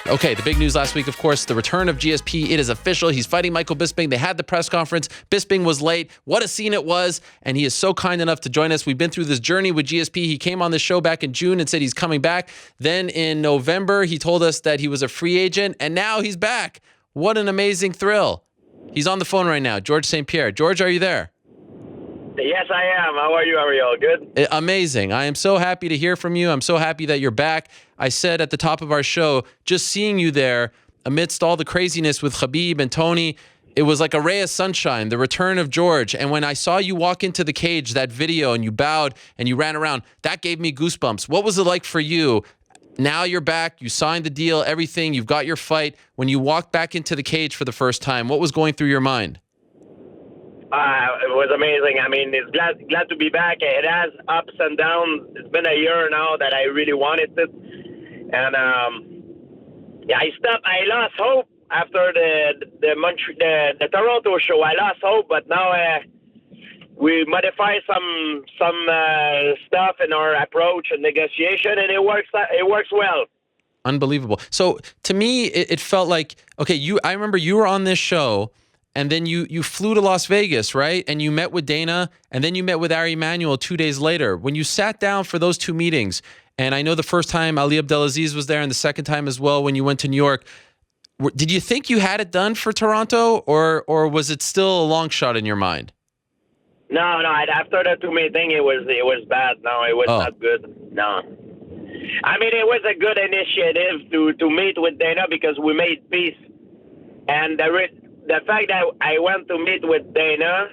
Okay, the big news last week, of course, the return of GSP. It is official. He's fighting Michael Bisping. They had the press conference. Bisping was late. What a scene it was. And he is so kind enough to join us. We've been through this journey with GSP. He came on the show back in June and said he's coming back. Then in November, he told us that he was a free agent. And now he's back. What an amazing thrill. He's on the phone right now. George St-Pierre. George, are you there? Yes, I am. How are you, Ariel? Good? Amazing. I am so happy to hear from you. I'm so happy that you're back. I said at the top of our show, just seeing you there amidst all the craziness with Khabib and Tony, it was like a ray of sunshine, the return of George. And when I saw you walk into the cage, that video, and you bowed and you ran around, that gave me goosebumps. What was it like for you? Now you're back. You signed the deal, everything. You've got your fight. When you walked back into the cage for the first time, what was going through your mind? It was amazing. I mean, it's glad to be back. It has ups and downs. It's been a year now that I really wanted it. And, I lost hope after the Toronto show. I lost hope, but now we modify some stuff in our approach and negotiation, and it works well. Unbelievable. So to me, it felt like, okay, I remember you were on this show, and then you flew to Las Vegas, right? And you met with Dana, and then you met with Ari Emanuel 2 days later. When you sat down for those two meetings, and I know the first time Ali Abdelaziz was there, and the second time as well when you went to New York, did you think you had it done for Toronto, or was it still a long shot in your mind? No. After the two meeting, it was bad. No, it was not good. No. I mean, it was a good initiative to meet with Dana because we made peace, and the fact that I went to meet with Dana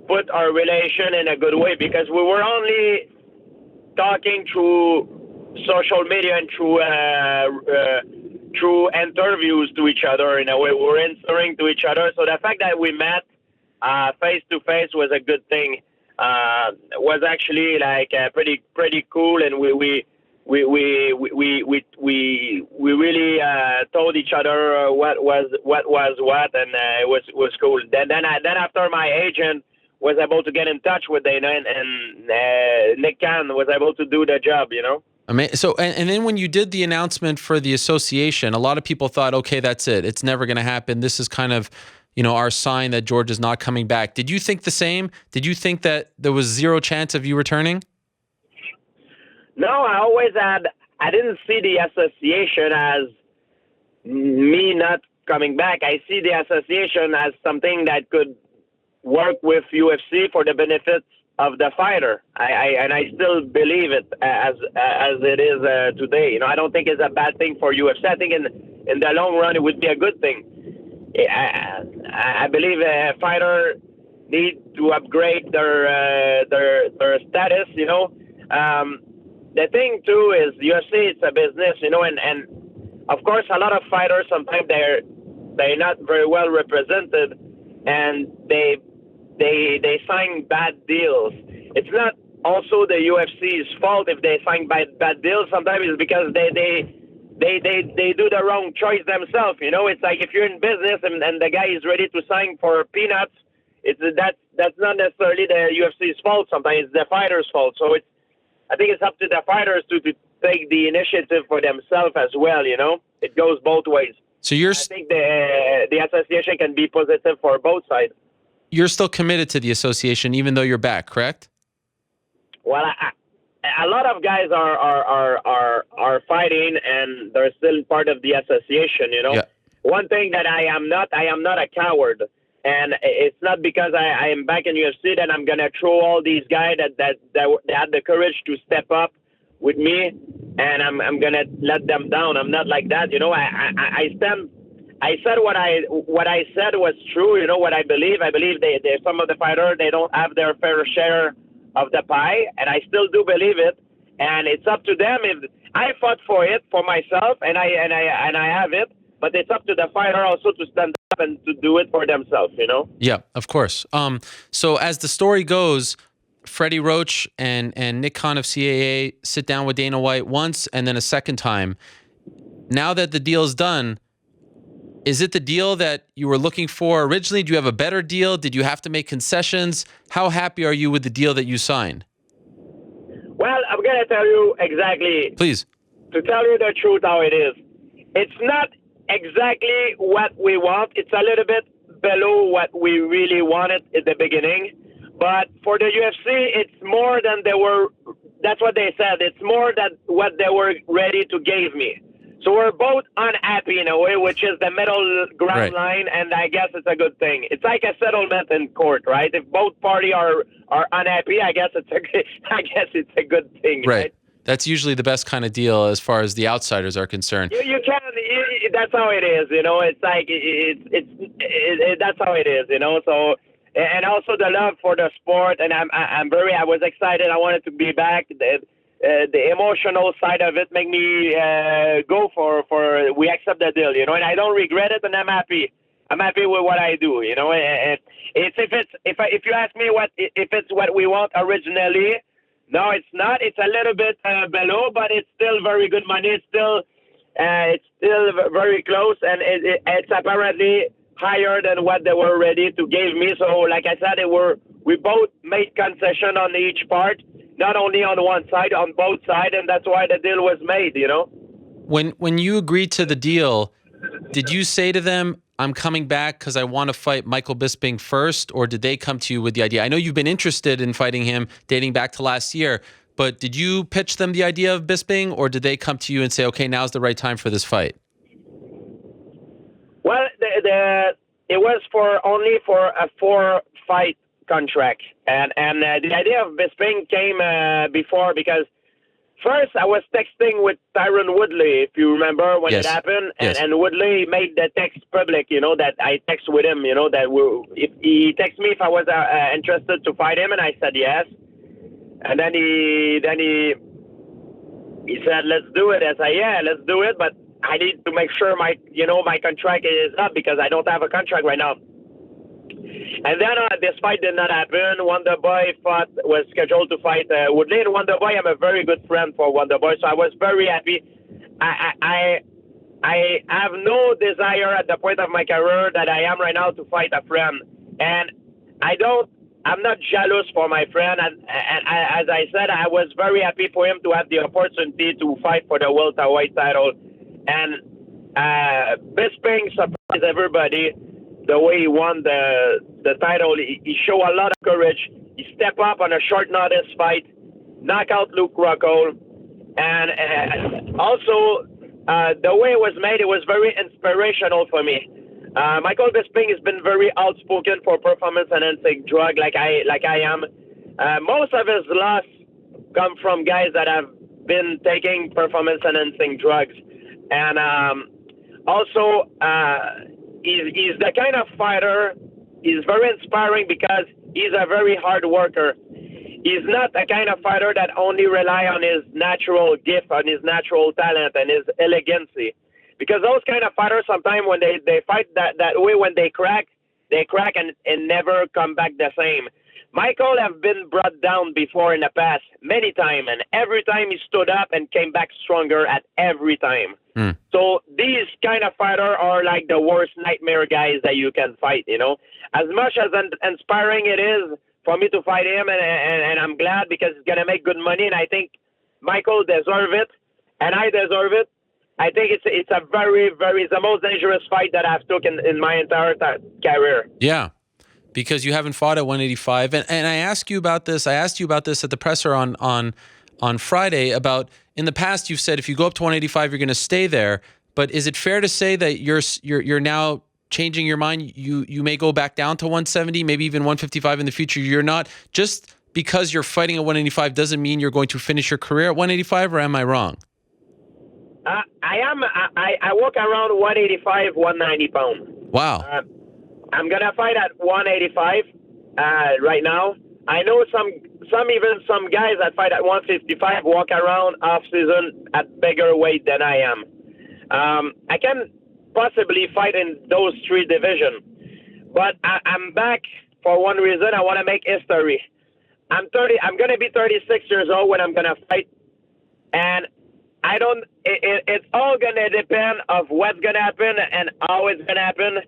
put our relation in a good way because we were only talking through social media and through interviews to each other. In a way, we were answering to each other. So the fact that we met face to face was a good thing. Was actually like pretty cool, and we really told each other what was what, and it was cool. Then after my agent was able to get in touch with Dana, and Nick Khan was able to do the job, you know. So, and then when you did the announcement for the association, a lot of people thought, okay, that's it. It's never going to happen. This is kind of, our sign that George is not coming back. Did you think the same? Did you think that there was zero chance of you returning? No, I didn't see the association as me not coming back. I see the association as something that could work with UFC for the benefits of the fighter. I still believe it as it is today. I don't think it's a bad thing for UFC. I think in the long run it would be a good thing. I believe a fighter need to upgrade their status. The thing too is UFC, it's a business, and of course a lot of fighters sometimes they're not very well represented, and they sign bad deals. It's not also the UFC's fault if they sign bad deals. Sometimes it's because they do the wrong choice themselves. It's like if you're in business and the guy is ready to sign for peanuts, that's not necessarily the UFC's fault. Sometimes it's the fighter's fault. So I think it's up to the fighters to take the initiative for themselves as well, It goes both ways. So I think the association can be positive for both sides. You're still committed to the association even though you're back, correct? Well, a lot of guys are fighting, and they're still part of the association, Yeah. One thing that I am not a coward. And it's not because I am back in UFC that I'm going to throw all these guys that had the courage to step up with me, and I'm going to let them down. I'm not like that. I said what I said was true. What I believe. I believe some of the fighters, they don't have their fair share of the pie, and I still do believe it. And it's up to them. If I fought for it for myself, and I have it, but it's up to the fighter also to stand up and to do it for themselves, Yeah, of course. So as the story goes, Freddie Roach and Nick Khan of CAA sit down with Dana White once and then a second time. Now that the deal is done, is it the deal that you were looking for originally? Do you have a better deal? Did you have to make concessions? How happy are you with the deal that you signed? Well, I'm going to tell you exactly. Please. To tell you the truth how it is. It's not exactly what we want. It's a little bit below what we really wanted at the beginning. But for the UFC, it's more than they were. That's what they said. It's more than what they were ready to give me. So we're both unhappy in a way, which is the middle ground line, and I guess it's a good thing. It's like a settlement in court, right? If both parties are unhappy, I guess it's a good thing, right? That's usually the best kind of deal as far as the outsiders are concerned. You can. That's how it is, you know. It's like that's how it is, you know. So, and also the love for the sport, and I was excited. I wanted to be back. The emotional side of it made me go for we accept the deal, you know, and I don't regret it, and I'm happy. I'm happy with what I do, you know. And if you ask me if it's what we want originally, no, it's not. It's a little bit below, but it's still very good money. It's still very close, and it's apparently higher than what they were ready to give me. So, like I said, we both made concession on each part, not only on one side, on both sides, and that's why the deal was made, you know. When you agreed to the deal, did you say to them, I'm coming back because I want to fight Michael Bisping first, or did they come to you with the idea? I know you've been interested in fighting him dating back to last year, but did you pitch them the idea of Bisping, or did they come to you and say, okay, now's the right time for this fight? Well, it was only for a 4-fight contract, and the idea of Bisping came before, because first I was texting with Tyron Woodley, if you remember when it happened, and Woodley made the text public, you know, that I text with him, you know, that if he texted me if I was interested to fight him, and I said yes, and then he said, let's do it. I said, yeah, let's do it, but I need to make sure my contract is up, because I don't have a contract right now. And then this fight did not happen. Wonderboy was scheduled to fight Woodley. And Wonderboy, I'm a very good friend for Wonderboy, so I was very happy. I have no desire at the point of my career that I am right now to fight a friend. And I'm not jealous for my friend. And as I said, I was very happy for him to have the opportunity to fight for the welterweight title. And Bisping surprised everybody the way he won the title. He showed a lot of courage. He stepped up on a short notice fight, knock out Luke Rockhold, and also the way it was made, it was very inspirational for me. Michael Bisping has been very outspoken for performance-enhancing drug, like I am. Most of his loss come from guys that have been taking performance-enhancing drugs, and also. He's the kind of fighter, he's very inspiring because he's a very hard worker. He's not the kind of fighter that only rely on his natural gift, on his natural talent and his elegancy. Because those kind of fighters, sometimes when they fight that way, when they crack and never come back the same. Michael have been brought down before in the past, many times, and every time he stood up and came back stronger at every time. So these kind of fighters are like the worst nightmare guys that you can fight, you know. As much as inspiring it is for me to fight him, and I'm glad because it's going to make good money, and I think Michael deserves it, and I deserve it. I think it's a very, very, it's the most dangerous fight that I've took in my entire career. Yeah. Because you haven't fought at 185, and I asked you about this. I asked you about this at the presser on Friday. About in the past, you've said if you go up to 185, you're going to stay there. But is it fair to say that you're now changing your mind? You may go back down to 170, maybe even 155 in the future. You're not, just because you're fighting at 185 doesn't mean you're going to finish your career at 185, or am I wrong? I am. I walk around 185, 190 pounds. Wow. I'm gonna fight at 185 right now. I know some guys that fight at 155 walk around off season at bigger weight than I am. I can possibly fight in those three divisions, but I'm back for one reason. I want to make history. I'm gonna be 36 years old when I'm gonna fight, and I don't. It's all gonna depend of what's gonna happen and how it's gonna happen.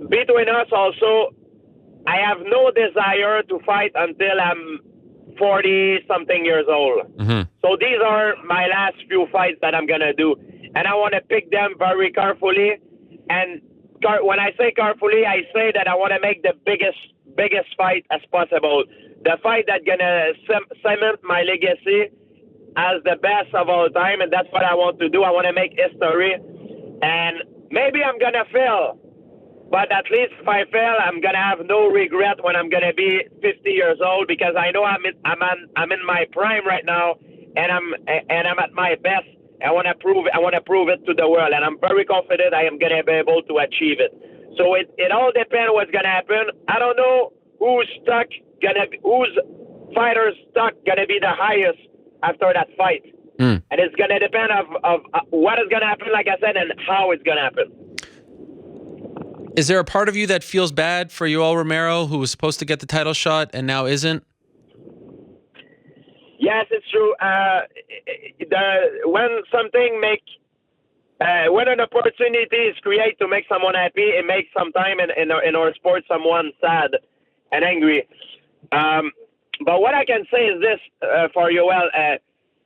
Between us also, I have no desire to fight until I'm 40-something years old. Mm-hmm. So these are my last few fights that I'm going to do. and I want to pick them very carefully. And when I say carefully, I say that I want to make the biggest fight as possible. The fight that's gonna cement my legacy as the best of all time, and that's what I want to do. I want to make history, and maybe I'm gonna fail, but at least if I fail, I'm gonna have no regret when I'm gonna be 50 years old, because I know I'm in my prime right now, and I'm at my best. I want to prove it to the world, and I'm very confident I am gonna be able to achieve it. So it all depends what's gonna happen. I don't know whose fighter's stock gonna be the highest after that fight. And it's going to depend of what is going to happen, like I said, and how it's going to happen. Is there a part of you that feels bad for Yoel Romero, who was supposed to get the title shot and now isn't? Yes, it's true. When an opportunity is created to make someone happy, it makes sometimes in our sport someone sad and angry. But what I can say is this for Yoel,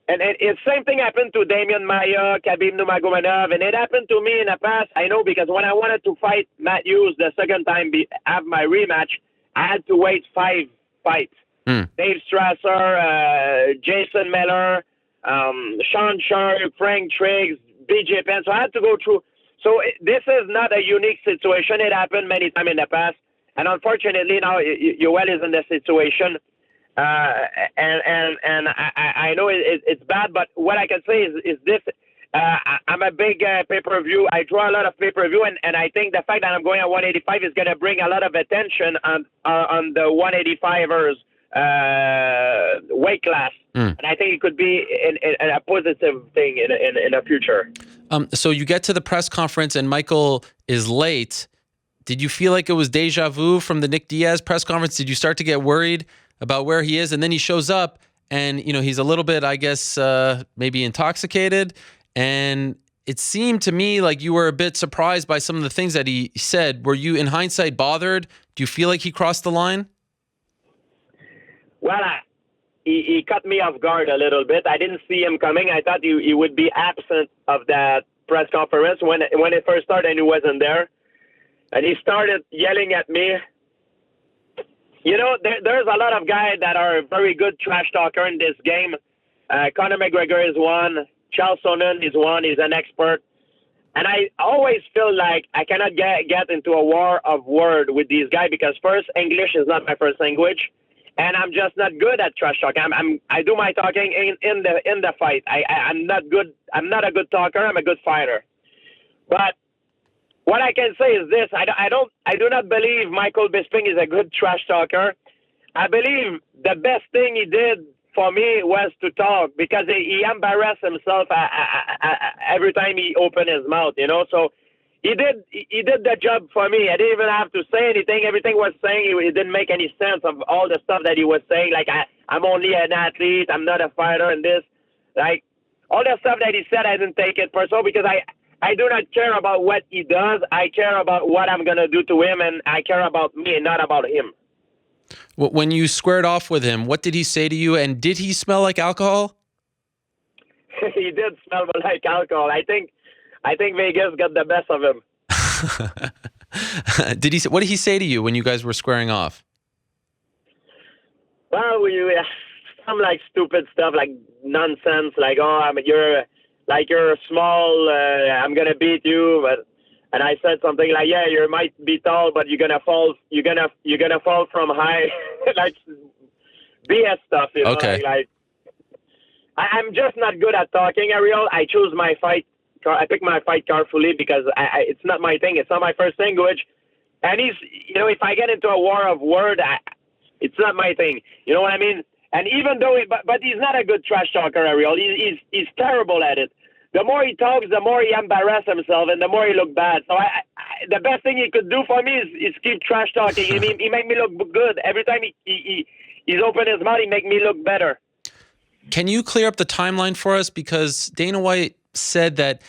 and it's same thing happened to Damian Maia, Khabib Nurmagomedov, and it happened to me in the past. I know, because when I wanted to fight Matt Hughes the second time, have my rematch, I had to wait 5 fights. Dave Strasser, Jason Miller, Sean Sharp, Frank Triggs, BJ Penn. So I had to go through. So this is not a unique situation. It happened many times in the past. And unfortunately, now Yoel is in the situation. And I know it's bad, but what I can say is this. I'm a big pay-per-view. I draw a lot of pay-per-view, and I think the fact that I'm going at 185 is going to bring a lot of attention on the 185ers weight class. And I think it could be a positive thing in the future. So you get to the press conference and Michael is late. Did you feel like it was deja vu from the Nick Diaz press conference? Did you start to get worried about where he is? And then he shows up and, he's a little bit, I guess, maybe intoxicated. And it seemed to me like you were a bit surprised by some of the things that he said. Were you, in hindsight, bothered? Do you feel like he crossed the line? Well, he caught me off guard a little bit. I didn't see him coming. I thought he would be absent of that press conference when it first started, and he wasn't there. And he started yelling at me. There's a lot of guys that are very good trash talker in this game. Conor McGregor is one. Charles Sonnen is one. He's an expert. And I always feel like I cannot get into a war of word with these guys, because first, English is not my first language, and I'm just not good at trash talking. I do my talking in the fight. I'm not good. I'm not a good talker. I'm a good fighter. But what I can say is this: I do not believe Michael Bisping is a good trash talker. I believe the best thing he did for me was to talk, because he embarrassed himself every time he opened his mouth. So he did the job for me. I didn't even have to say anything. Everything was saying, it didn't make any sense of all the stuff that he was saying. Like, I'm only an athlete. I'm not a fighter, and this, like, all the stuff that he said, I didn't take it personal, because I do not care about what he does. I care about what I'm going to do to him, and I care about me and not about him. When you squared off with him, what did he say to you, and did he smell like alcohol? He did smell like alcohol. I think Vegas got the best of him. What did he say to you when you guys were squaring off? Well, some like stupid stuff, like nonsense, like, you're small, I'm gonna beat you, and I said something like, yeah, you might be tall, but you're gonna fall from high, like BS stuff, Okay. I'm just not good at talking, Ariel. I choose my fight. I pick my fight carefully, because it's not my thing. It's not my first language. And if I get into a war of word, it's not my thing. You know what I mean? And even though, but he's not a good trash talker, Ariel. He's terrible at it. The more he talks, the more he embarrasses himself, and the more he look bad. So the best thing he could do for me is keep trash talking. He make me look good. Every time he's open his mouth, he make me look better. Can you clear up the timeline for us? Because Dana White said that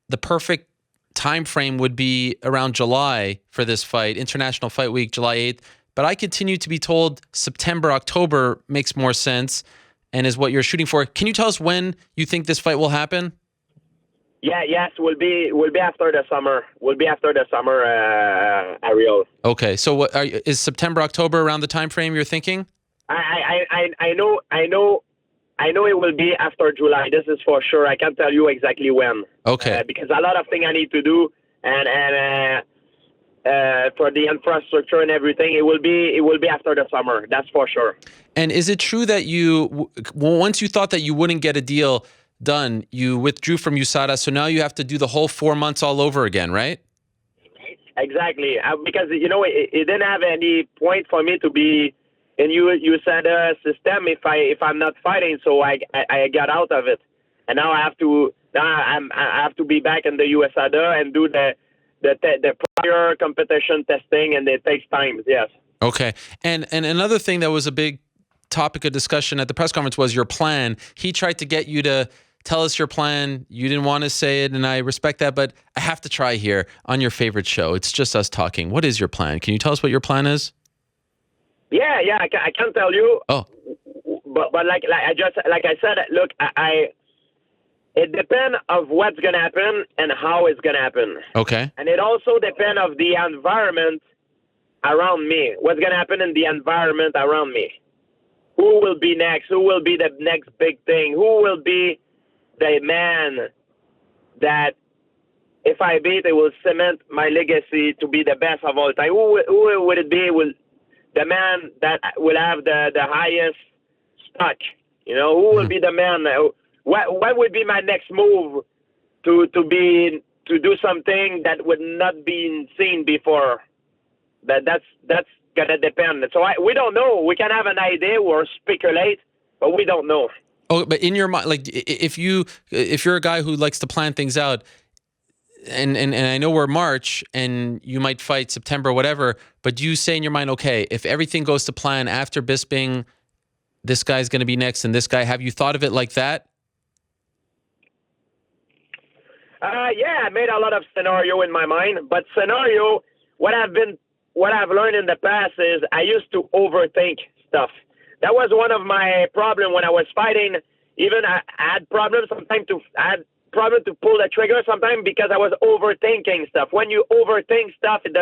the perfect time frame would be around July for this fight, International Fight Week, July 8th. But I continue to be told September, October makes more sense and is what you're shooting for. Can you tell us when you think this fight will happen? Yes, we'll be after the summer. We'll be after the summer, Ariel. Okay, so what is September, October around the time frame you're thinking? I know it will be after July. This is for sure. I can't tell you exactly when. Okay. Because a lot of things I need to do, and for the infrastructure and everything, it will be after the summer. That's for sure. And is it true that once you thought that you wouldn't get a deal done, you withdrew from USADA, so now you have to do the whole 4 months all over again, right? Exactly. Because, it didn't have any point for me to be in USADA system if I'm not fighting, so I got out of it. And now I have to be back in the USADA and do the prior competition testing, and it takes time, yes. Okay. And another thing that was a big topic of discussion at the press conference was your plan. He tried to get you to tell us your plan. You didn't want to say it, and I respect that, but I have to try here on your favorite show. It's just us talking. What is your plan? Can you tell us what your plan is? Yeah, I can tell you. Oh. But like I said, look, it depends of what's gonna happen and how it's gonna happen. Okay. And it also depends of the environment around me. What's gonna happen in the environment around me? Who will be next? Who will be the next big thing? Who will be the man that, if I beat, it will cement my legacy to be the best of all time? Who would it be? The man that will have the highest stock? Who will be the man? What would be my next move to do something that would not be seen before? That's gonna depend. So we don't know. We can have an idea or speculate, but we don't know. Oh, but in your mind, like if you're a guy who likes to plan things out, and I know we're March and you might fight September, whatever, but you say in your mind, okay, if everything goes to plan after Bisping, this guy's going to be next, and this guy. Have you thought of it like that? Yeah, I made a lot of scenario in my mind, but what I've learned in the past is I used to overthink stuff. That was one of my problems when I was fighting. Even I had problems sometimes to pull the trigger sometimes because I was overthinking stuff. When you overthink stuff, it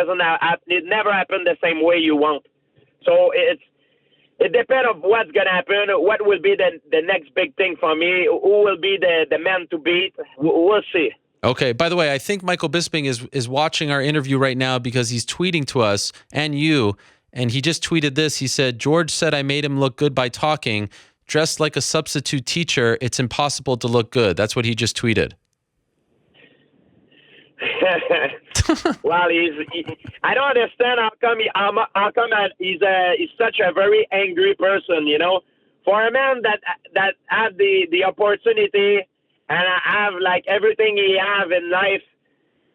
never happens the same way you want. So it depends on what's gonna happen. What will be the next big thing for me? Who will be the man to beat? We'll see. Okay. By the way, I think Michael Bisping is watching our interview right now because he's tweeting to us and you, and he just tweeted this. He said, "George said I made him look good by talking. Dressed like a substitute teacher, it's impossible to look good." That's what he just tweeted. Well, I don't understand how come he's such a very angry person. For a man that had the opportunity and have like everything he have in life,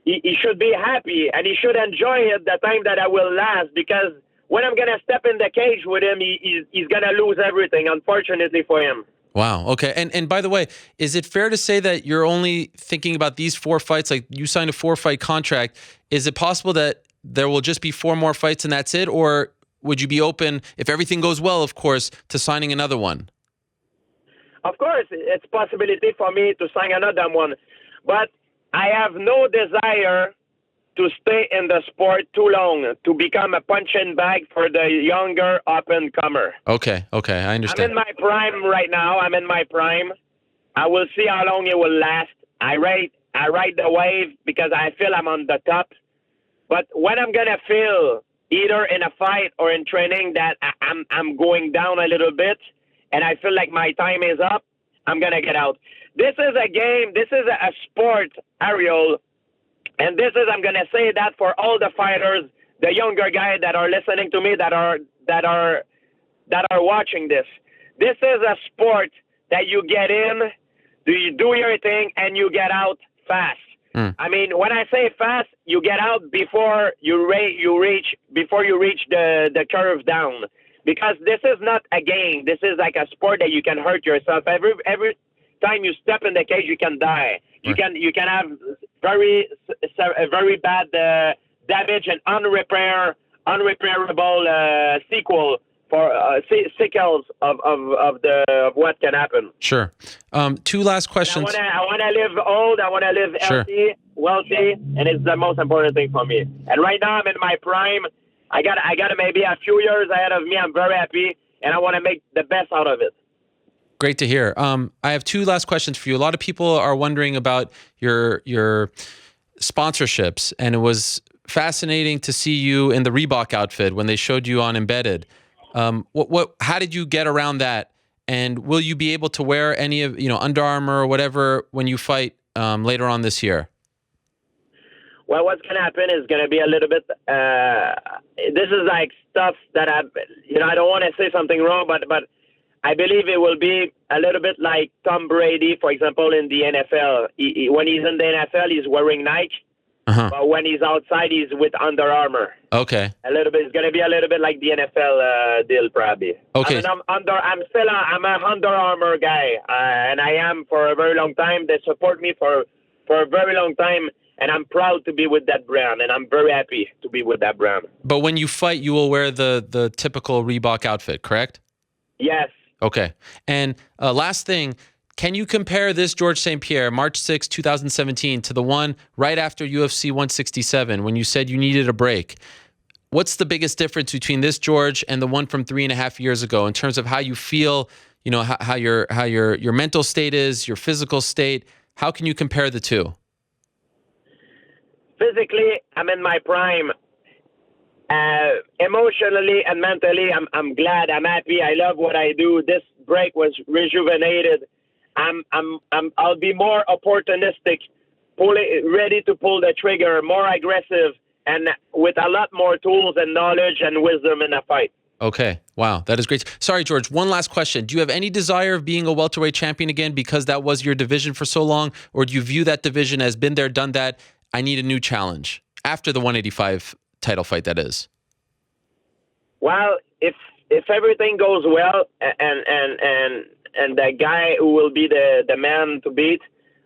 he should be happy and he should enjoy it the time that I will last, because when I'm gonna step in the cage with him, he's gonna lose everything, unfortunately for him. Wow. Okay. And by the way, is it fair to say that you're only thinking about these 4 fights? Like, you signed a 4-fight contract. Is it possible that there will just be 4 more fights and that's it? Or would you be open, if everything goes well, of course, to signing another one? Of course, it's a possibility for me to sign another one. But I have no desire to stay in the sport too long, to become a punching bag for the younger up-and-comer. Okay, I understand. I'm in my prime right now. I will see how long it will last. I ride the wave because I feel I'm on the top. But when I'm going to feel, either in a fight or in training, that I'm going down a little bit and I feel like my time is up, I'm going to get out. This is a game. This is a sport, Ariel. And I'm going to say that for all the fighters, the younger guys that are listening to me, that are watching this. This is a sport that you get in, you do your thing, and you get out fast. I mean, when I say fast, you get out before you reach the curve down. Because this is not a game. This is like a sport that you can hurt yourself. Every time you step in the cage, you can die. You can have very bad damage and unrepairable sequel for signals of what can happen. Sure. Two last questions. I wanna live old. I wanna live healthy, wealthy, and it's the most important thing for me. And right now I'm in my prime. I got maybe a few years ahead of me. I'm very happy, and I want to make the best out of it. Great to hear. I have two last questions for you. A lot of people are wondering about your sponsorships, and it was fascinating to see you in the Reebok outfit when they showed you on Embedded. How did you get around that? And will you be able to wear any of, Under Armour or whatever when you fight later on this year? Well, what's going to happen is going to be a little bit, this is like stuff that I don't want to say something wrong, but I believe it will be a little bit like Tom Brady, for example, in the NFL. When he's in the NFL, he's wearing Nike. But when he's outside, he's with Under Armour. Okay. A little bit. It's going to be a little bit like the NFL deal, probably. Okay. I'm a Under Armour guy, and I am for a very long time. They support me for a very long time, and I'm proud to be with that brand, and I'm very happy to be with that brand. But when you fight, you will wear the typical Reebok outfit, correct? Yes. Okay. And last thing, can you compare this George St-Pierre, March 6, 2017, to the one right after UFC 167 when you said you needed a break? What's the biggest difference between this George and the one from 3.5 years ago in terms of how you feel, how your mental state is, your physical state? How can you compare the two? Physically, I'm in my prime. Emotionally and mentally, I'm glad. I'm happy. I love what I do. This break was rejuvenated. I'll be more opportunistic, ready to pull the trigger, more aggressive, and with a lot more tools and knowledge and wisdom in a fight. Okay. Wow. That is great. Sorry, George. One last question. Do you have any desire of being a welterweight champion again because that was your division for so long? Or do you view that division as been there, done that? I need a new challenge after the 185 title fight, that is. Well, if everything goes well and the guy who will be the man to beat,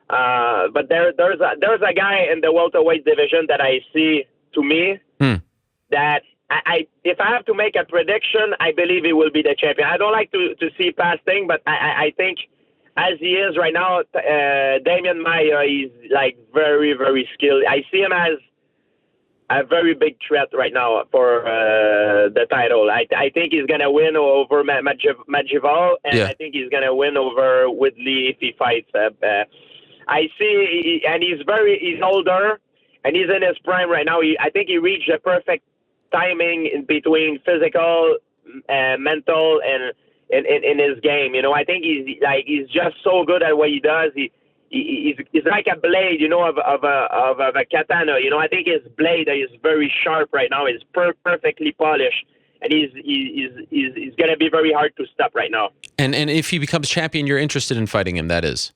but there's a guy in the welterweight division that I see to me that I if I have to make a prediction, I believe he will be the champion. I don't like to see past things, but I think as he is right now, Damian Maia is like very, very skilled. I see him as a very big threat right now for the title. I think he's going to win over Madjival, and I think he's going to win over Woodley if he fights. I see, and he's older, and he's in his prime right now. I think he reached the perfect timing in between physical, mental, and in his game. I think he's just so good at what he does. He's like a blade, of a katana. I think his blade is very sharp right now. It's perfectly polished, and he's going to be very hard to stop right now. And if he becomes champion, you're interested in fighting him, that is?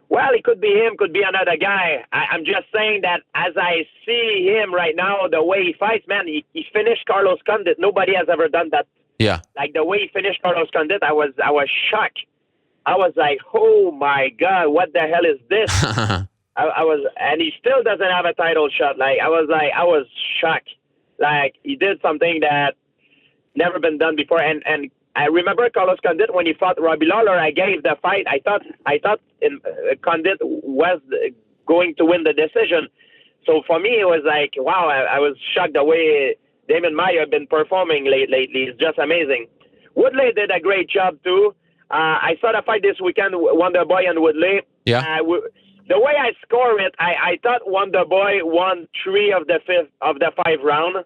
Well, it could be him, could be another guy. I'm just saying that as I see him right now, the way he fights, man, he finished Carlos Condit. Nobody has ever done that. Yeah. Like the way he finished Carlos Condit, I was shocked. I was like, oh my God, what the hell is this? And he still doesn't have a title shot. I was shocked. Like he did something that never been done before. And I remember Carlos Condit when he fought Robbie Lawler. I gave the fight. I thought Condit was going to win the decision. So for me, it was like, wow, I was shocked the way Damian Maia have been performing lately. It's just amazing. Woodley did a great job too. I saw the fight this weekend, Wonderboy and Woodley. Yeah. The way I score it, I thought Wonderboy won 3 of the 5 round.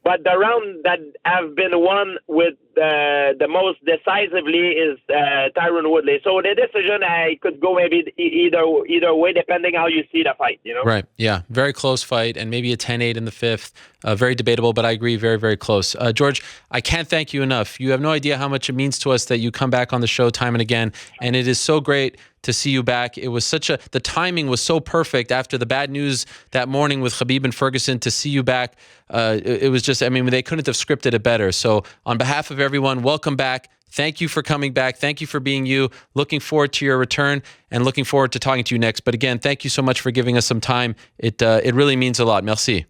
But the round that have been won with the most decisively is Tyron Woodley. So the decision, I could go maybe either way, depending how you see the fight. Right. Yeah. Very close fight, and maybe a 10-8 in the 5th. Very debatable, but I agree, very, very close. George, I can't thank you enough. You have no idea how much it means to us that you come back on the show time and again, and it is so great to see you back. It was the timing was so perfect after the bad news that morning with Khabib and Ferguson to see you back. It was just, they couldn't have scripted it better. So on behalf of everyone, welcome back. Thank you for coming back. Thank you for being you. Looking forward to your return and looking forward to talking to you next. But again, thank you so much for giving us some time. It really means a lot. Merci.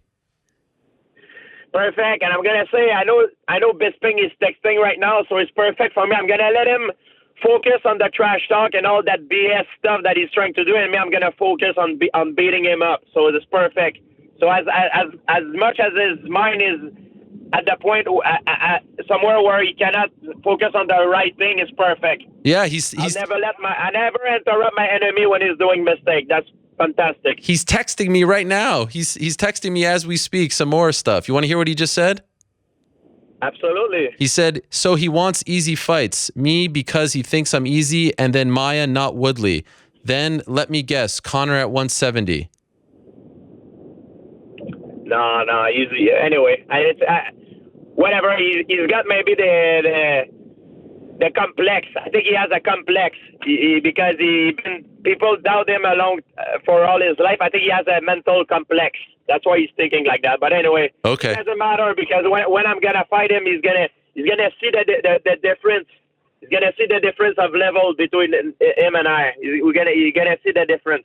Perfect. And I'm gonna say I know Bisping is texting right now, so it's perfect for me. I'm gonna let him focus on the trash talk and all that BS stuff that he's trying to do, and me, I'm gonna focus on beating him up. So it's perfect. So as much as his mind is at the point somewhere where he cannot focus on the right thing, is perfect. Yeah, I never interrupt my enemy when he's doing mistake. That's fantastic. He's texting me right now. He's texting me as we speak some more stuff. You want to hear what he just said? Absolutely. He said, so he wants easy fights. Me because he thinks I'm easy, and then Maya, not Woodley. Then, let me guess, Connor at 170. No. Anyway, whatever. He's got maybe the complex. I think he has a complex because people doubt him along for all his life. I think he has a mental complex. That's why he's thinking like that. But anyway, okay. It doesn't matter because when I'm gonna fight him, he's gonna see the difference. He's gonna see the difference of level between him and I. You're gonna see the difference.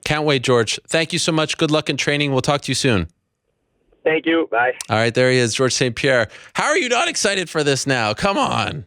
Can't wait, George. Thank you so much. Good luck in training. We'll talk to you soon. Thank you. Bye. All right, there he is, George St-Pierre. How are you not excited for this now? Come on.